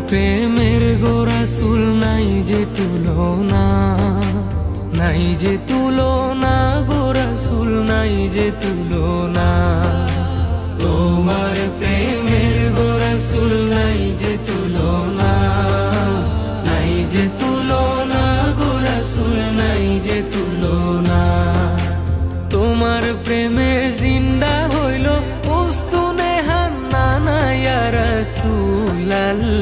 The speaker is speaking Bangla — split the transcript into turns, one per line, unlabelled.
প্রেমের গো রাসূল নাই যে তুলনা, নাই যে তুলনা গো রাসূল নাই যে তুলনা। তোমার প্রেমের গো রাসূল নাই যে তুলনা, নাই যে তুলনা গো রাসূল নাই যে তুলনা। তোমার প্রেমে জিন্দা হইল উস্তুনে হান্নানা ইয়া রাসূলাল্লাহ।